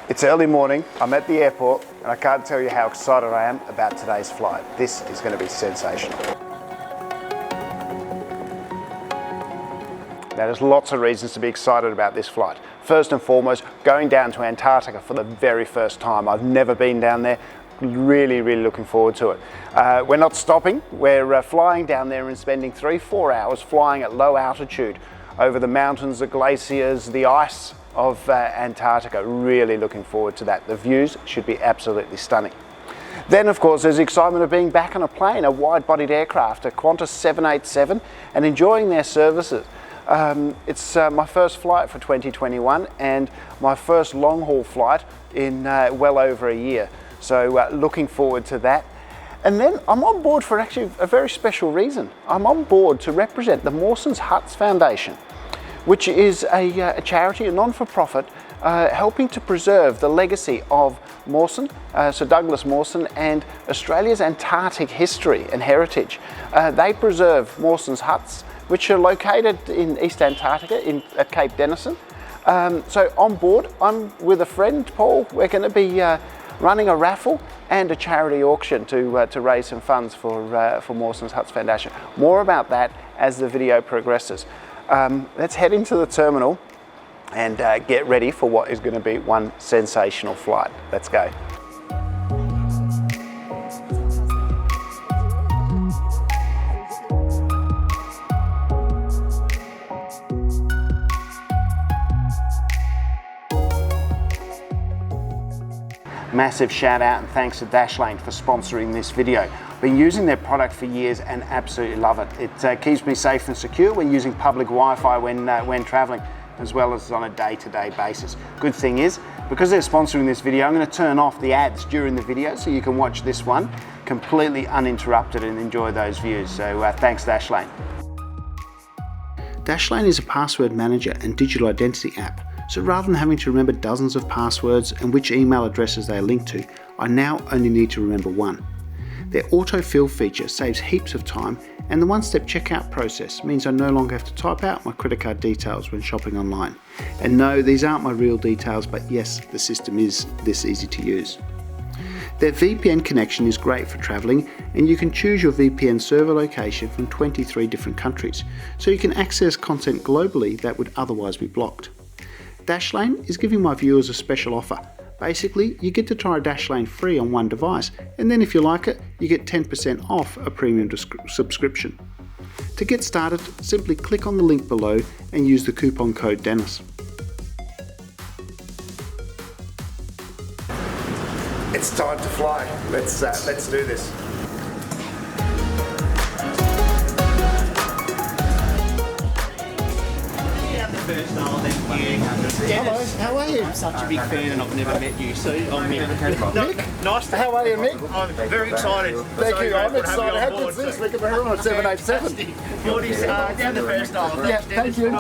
It's early morning, I'm at the airport, and I can't tell you how excited I am about today's flight. This is going to be sensational. Now, there's lots of reasons to be excited about this flight. First and foremost, going down to Antarctica for the very first time. I've never been down there. Really looking forward to it. We're not stopping. We're flying down there and spending 3-4 hours flying at low altitude over the mountains, the glaciers, the ice of Antarctica. Really looking forward to that. The views should be absolutely stunning. Then, of course, there's the excitement of being back on a plane, a wide-bodied aircraft, a Qantas 787, and enjoying their services. It's my first flight for 2021 and my first long-haul flight in well over a year. So looking forward to that. And then I'm on board for actually a very special reason. I'm on board to represent the Mawson's Huts Foundation, which is a charity, a non-for-profit, helping to preserve the legacy of Mawson, Sir Douglas Mawson, and Australia's Antarctic history and heritage. They preserve Mawson's Huts, which are located in East Antarctica at Cape Denison. So on board, I'm with a friend, Paul. We're going to be running a raffle and a charity auction to raise some funds for Mawson's Huts Foundation. More about that as the video progresses. Let's head into the terminal and get ready for what is going to be one sensational flight. Let's go. Massive shout out and thanks to Dashlane for sponsoring this video. Been using their product for years and absolutely love it. It keeps me safe and secure when using public Wi-Fi when traveling, as well as on a day-to-day basis. Good thing is, because they're sponsoring this video, I'm going to turn off the ads during the video so you can watch this one completely uninterrupted and enjoy those views. So thanks Dashlane. Dashlane is a password manager and digital identity app. So rather than having to remember dozens of passwords and which email addresses they are linked to, I now only need to remember one. Their autofill feature saves heaps of time, and the one-step checkout process means I no longer have to type out my credit card details when shopping online. And no, these aren't my real details, but yes, the system is this easy to use. Their VPN connection is great for travelling, and you can choose your VPN server location from 23 different countries, so you can access content globally that would otherwise be blocked. Dashlane is giving my viewers a special offer. Basically, you get to try Dashlane free on one device, and then if you like it, you get 10% off a premium subscription. To get started, simply click on the link below and use the coupon code Dennis. It's time to fly. Let's do this. Hello, how are you? I'm such a big fan and I've never met you, so I'm Mick. Mick? Nice to How are you, Mick? I'm very excited. Thank you, I'm excited. How good's this? We're going on a 787. You're down the first aisle. Yeah, thank you.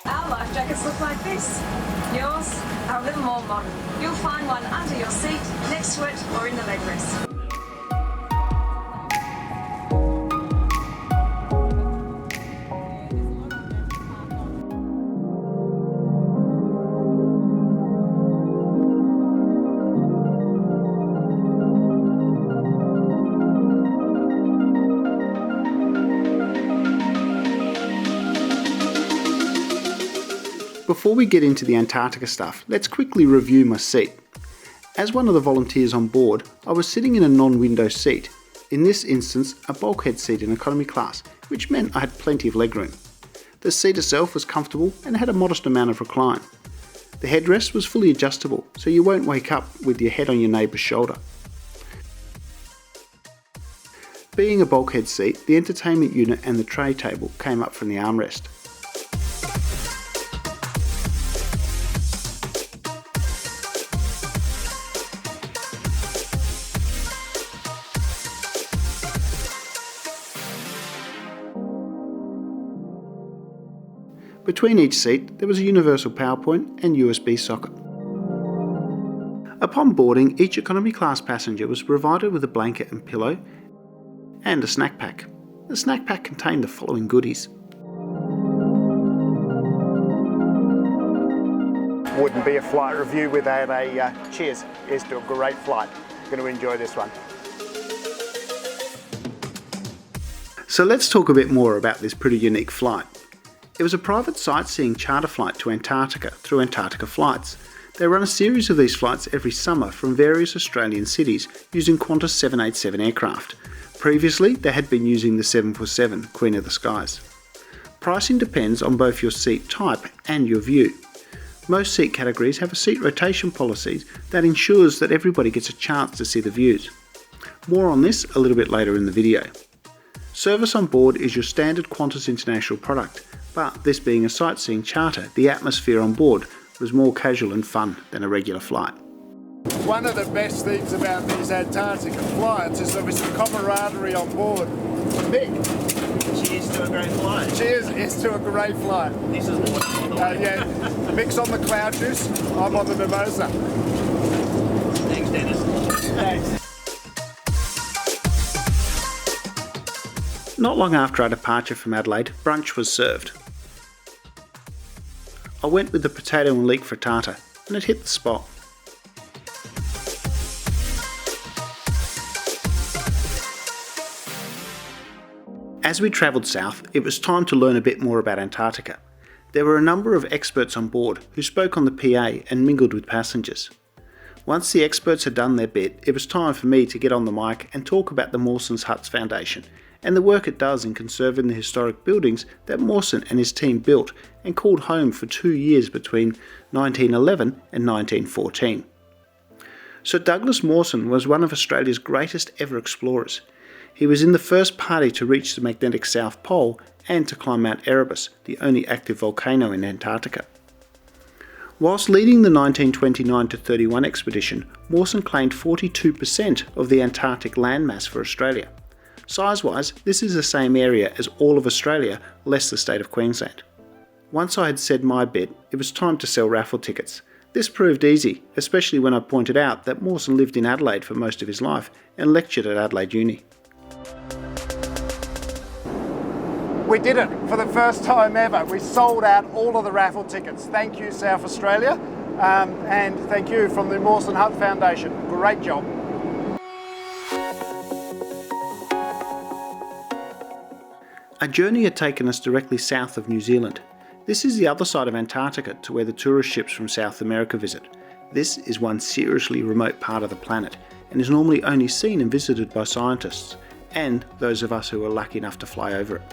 Our life jackets look like this. Yours are a little more modern. You'll find one under your seat, next to it, or in the leg rest. Before we get into the Antarctica stuff, let's quickly review my seat. As one of the volunteers on board, I was sitting in a non-window seat, in this instance a bulkhead seat in economy class, which meant I had plenty of legroom. The seat itself was comfortable and had a modest amount of recline. The headrest was fully adjustable, so you won't wake up with your head on your neighbour's shoulder. Being a bulkhead seat, the entertainment unit and the tray table came up from the armrest. Between each seat there was a universal power point and USB socket. Upon boarding, each economy class passenger was provided with a blanket and pillow and a snack pack. The snack pack contained the following goodies. Wouldn't be a flight review without a cheers. Here's to a great flight. Going to enjoy this one. So let's talk a bit more about this pretty unique flight. It was a private sightseeing charter flight to Antarctica through Antarctica Flights. They run a series of these flights every summer from various Australian cities using Qantas 787 aircraft. Previously, they had been using the 747 Queen of the Skies. Pricing depends on both your seat type and your view. Most seat categories have a seat rotation policy that ensures that everybody gets a chance to see the views. More on this a little bit later in the video. Service on board is your standard Qantas International product, but this being a sightseeing charter, the atmosphere on board was more casual and fun than a regular flight. One of the best things about these Antarctica flights is obviously camaraderie on board. Mick, Cheers to a great flight. cheers to a great flight. This is water on the way. Yeah, Mick's on the cloud juice, I'm on the mimosa. Thanks, Dennis. Thanks. Not long after our departure from Adelaide, brunch was served. I went with the potato and leek frittata, and it hit the spot. As we travelled south, it was time to learn a bit more about Antarctica. There were a number of experts on board who spoke on the PA and mingled with passengers. Once the experts had done their bit, it was time for me to get on the mic and talk about the Mawson's Huts Foundation and the work it does in conserving the historic buildings that Mawson and his team built and called home for 2 years between 1911 and 1914. Sir Douglas Mawson was one of Australia's greatest ever explorers. He was in the first party to reach the magnetic South Pole and to climb Mount Erebus, the only active volcano in Antarctica. Whilst leading the 1929-31 expedition, Mawson claimed 42% of the Antarctic landmass for Australia. Size-wise, this is the same area as all of Australia, less the state of Queensland. Once I had said my bit, it was time to sell raffle tickets. This proved easy, especially when I pointed out that Mawson lived in Adelaide for most of his life and lectured at Adelaide Uni. We did it for the first time ever. We sold out all of the raffle tickets. Thank you, South Australia, and thank you from the Mawson Hut Foundation. Great job. Our journey had taken us directly south of New Zealand. This is the other side of Antarctica to where the tourist ships from South America visit. This is one seriously remote part of the planet and is normally only seen and visited by scientists and those of us who are lucky enough to fly over it.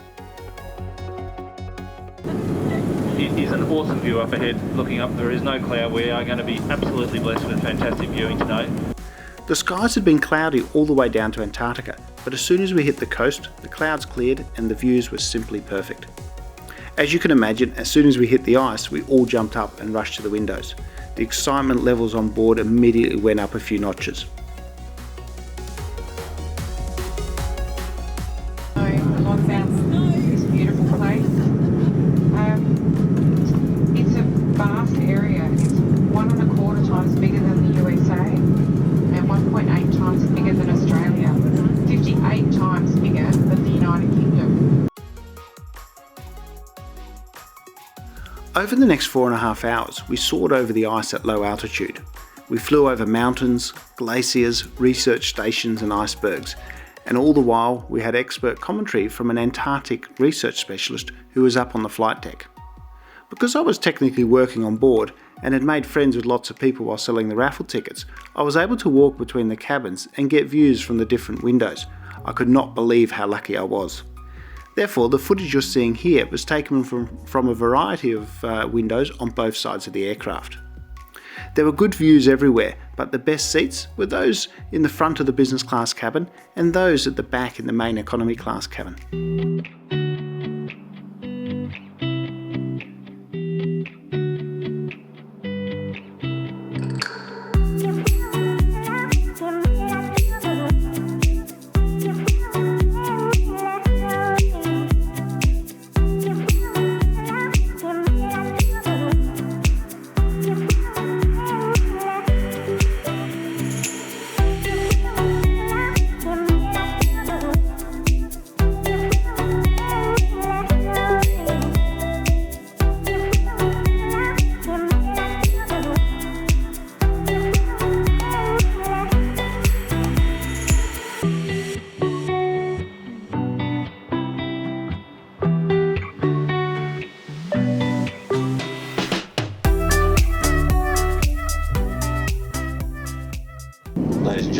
It is an awesome view up ahead. Looking up, there is no cloud. We are going to be absolutely blessed with fantastic viewing today. The skies had been cloudy all the way down to Antarctica, but as soon as we hit the coast, the clouds cleared and the views were simply perfect. As you can imagine, as soon as we hit the ice, we all jumped up and rushed to the windows. The excitement levels on board immediately went up a few notches. This beautiful place. It's a vast area. It's 1.25 times bigger than the USA and 1.8 times bigger than Australia, 58 times bigger than the United Kingdom. Over the next 4.5 hours, we soared over the ice at low altitude. We flew over mountains, glaciers, research stations and icebergs, and all the while we had expert commentary from an Antarctic research specialist who was up on the flight deck. Because I was technically working on board and had made friends with lots of people while selling the raffle tickets, I was able to walk between the cabins and get views from the different windows. I could not believe how lucky I was. Therefore, the footage you're seeing here was taken from a variety of windows on both sides of the aircraft. There were good views everywhere, but the best seats were those in the front of the business class cabin and those at the back in the main economy class cabin.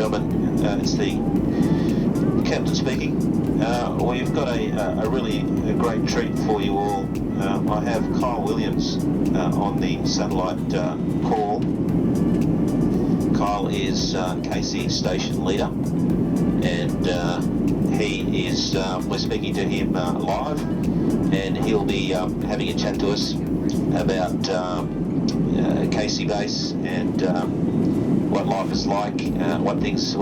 gentlemen, it's the captain speaking. We've got a really great treat for you all. I have Kyle Williams on the satellite call. Kyle is KC station leader, and he is, we're speaking to him live, and he'll be having a chat to us about KC base and what life is like, what things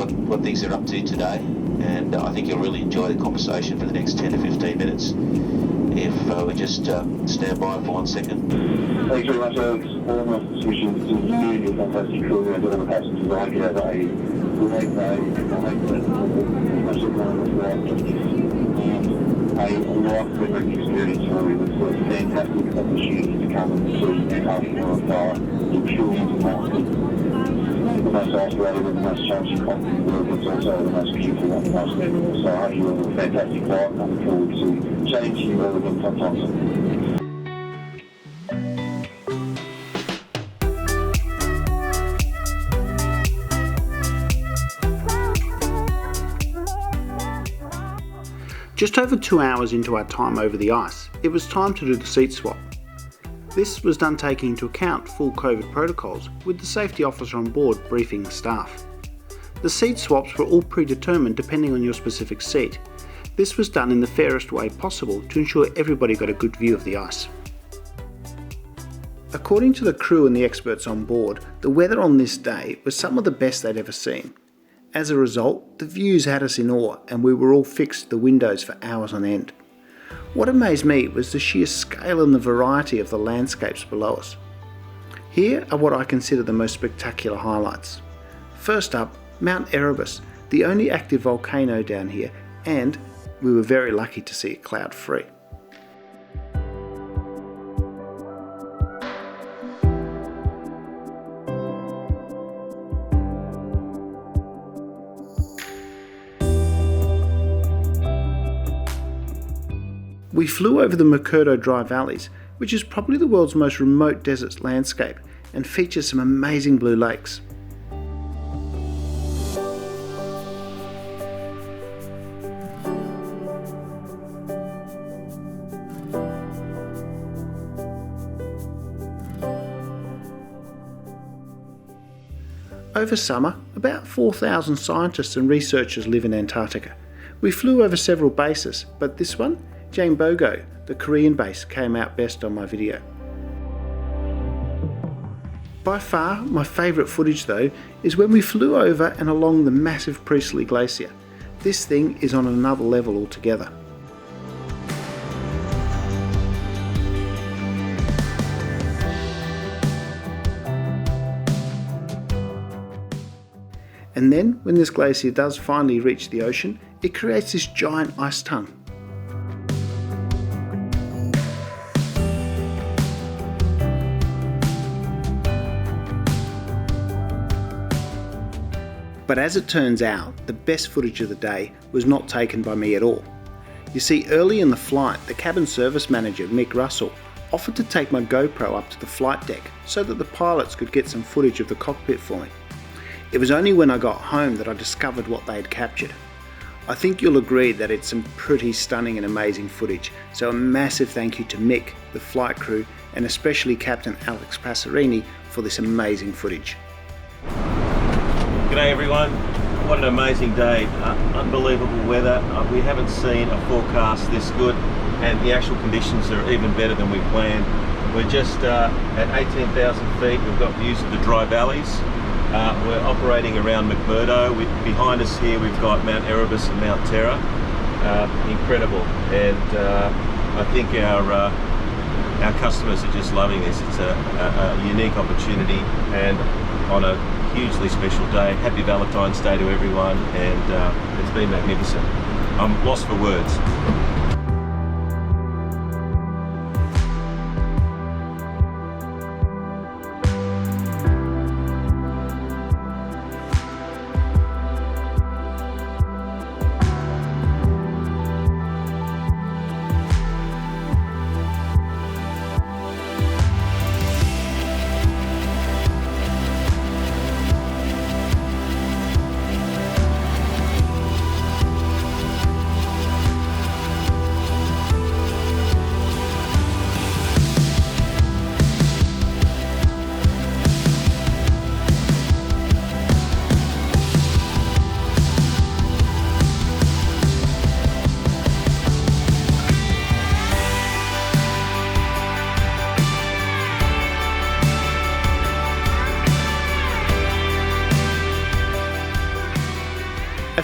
they're up to today, and I think you'll really enjoy the conversation for the next 10 to 15 minutes. If we just stand by for 1 second. Thanks very much, Alex. All my decisions to you and your fantastic crew and all the passengers. I hope you have a great day. I hope that much of one was right. A life-saving experience for you. It's a fantastic opportunity to come and see Antarctica on fire. You're truly into Mawson. The most isolated and the most challenging continent in the world, but it's also the most beautiful one, the most memorable. So I hope you have a fantastic flight. I'm looking forward to chatting to you all again sometime soon. Just over 2 hours into our time over the ice, it was time to do the seat swap. This was done taking into account full COVID protocols, with the safety officer on board briefing the staff. The seat swaps were all predetermined depending on your specific seat. This was done in the fairest way possible to ensure everybody got a good view of the ice. According to the crew and the experts on board, the weather on this day was some of the best they'd ever seen. As a result, the views had us in awe and we were all fixed to the windows for hours on end. What amazed me was the sheer scale and the variety of the landscapes below us. Here are what I consider the most spectacular highlights. First up, Mount Erebus, the only active volcano down here, and we were very lucky to see it cloud-free. We flew over the Mercado Dry Valleys, which is probably the world's most remote desert landscape and features some amazing blue lakes. Over summer, about 4,000 scientists and researchers live in Antarctica. We flew over several bases, but this one, Bogo, the Korean base, came out best on my video. By far, my favourite footage though is when we flew over and along the massive Priestley Glacier. This thing is on another level altogether. And then, when this glacier does finally reach the ocean, it creates this giant ice tongue. But as it turns out, the best footage of the day was not taken by me at all. You see, early in the flight, the cabin service manager, Mick Russell, offered to take my GoPro up to the flight deck so that the pilots could get some footage of the cockpit for me. It was only when I got home that I discovered what they had captured. I think you'll agree that it's some pretty stunning and amazing footage, so a massive thank you to Mick, the flight crew, and especially Captain Alex Passerini for this amazing footage. G'day everyone, what an amazing day, unbelievable weather. We haven't seen a forecast this good, and the actual conditions are even better than we planned. We're just at 18,000 feet, we've got views of the dry valleys. We're operating around McMurdo. Behind us here we've got Mount Erebus and Mount Terror. Incredible, and I think our customers are just loving this. It's a unique opportunity and on a hugely special day. Happy Valentine's Day to everyone, and it's been magnificent. I'm lost for words.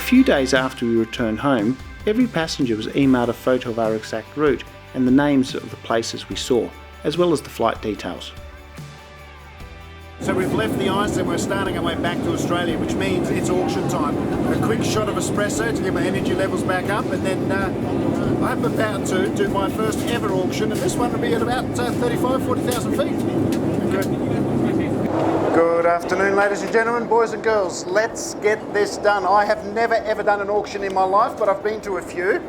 few days after we returned home, every passenger was emailed a photo of our exact route and the names of the places we saw, as well as the flight details. So we've left the ice and we're starting our way back to Australia, which means it's auction time. A quick shot of espresso to get my energy levels back up, and then I'm about to do my first ever auction, and this one will be at about 40,000 feet. Good afternoon, ladies and gentlemen, boys and girls. Let's get this done. I have never ever done an auction in my life, but I've been to a few,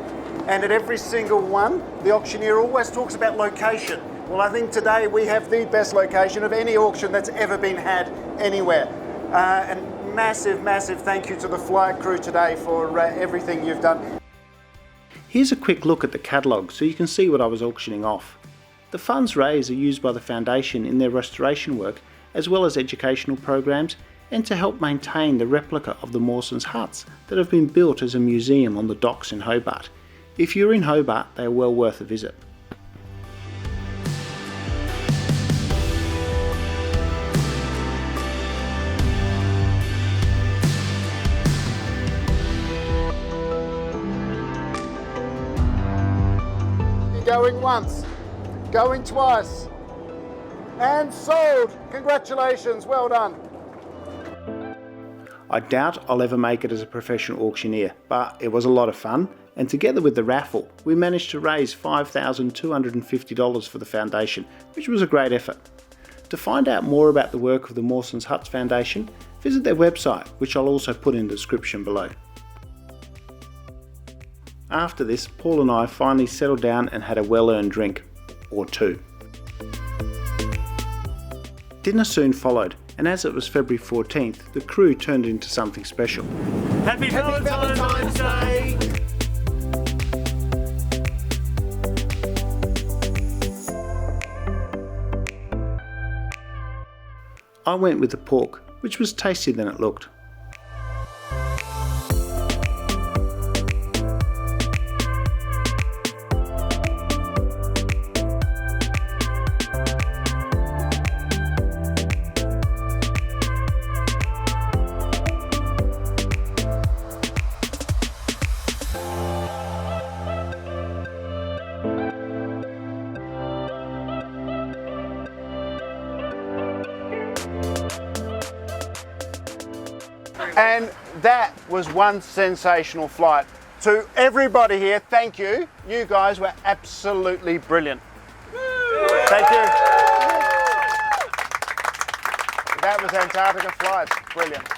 and at every single one, the auctioneer always talks about location. Well, I think today we have the best location of any auction that's ever been had anywhere. And massive, massive thank you to the flight crew today for everything you've done. Here's a quick look at the catalogue so you can see what I was auctioning off. The funds raised are used by the Foundation in their restoration work, as well as educational programs, and to help maintain the replica of the Mawson's huts that have been built as a museum on the docks in Hobart. If you're in Hobart, they are well worth a visit. Going once, going twice, and sold. Congratulations, well done. I doubt I'll ever make it as a professional auctioneer, but it was a lot of fun, and together with the raffle, we managed to raise $5,250 for the Foundation, which was a great effort. To find out more about the work of the Mawson's Huts Foundation, visit their website, which I'll also put in the description below. After this, Paul and I finally settled down and had a well-earned drink, or two. Dinner soon followed, and as it was February 14th, the crew turned into something special. Happy Valentine's Day! I went with the pork, which was tastier than it looked. And that was one sensational flight. To everybody here, thank you. You guys were absolutely brilliant. Thank you. That was Antarctica Flights. Brilliant.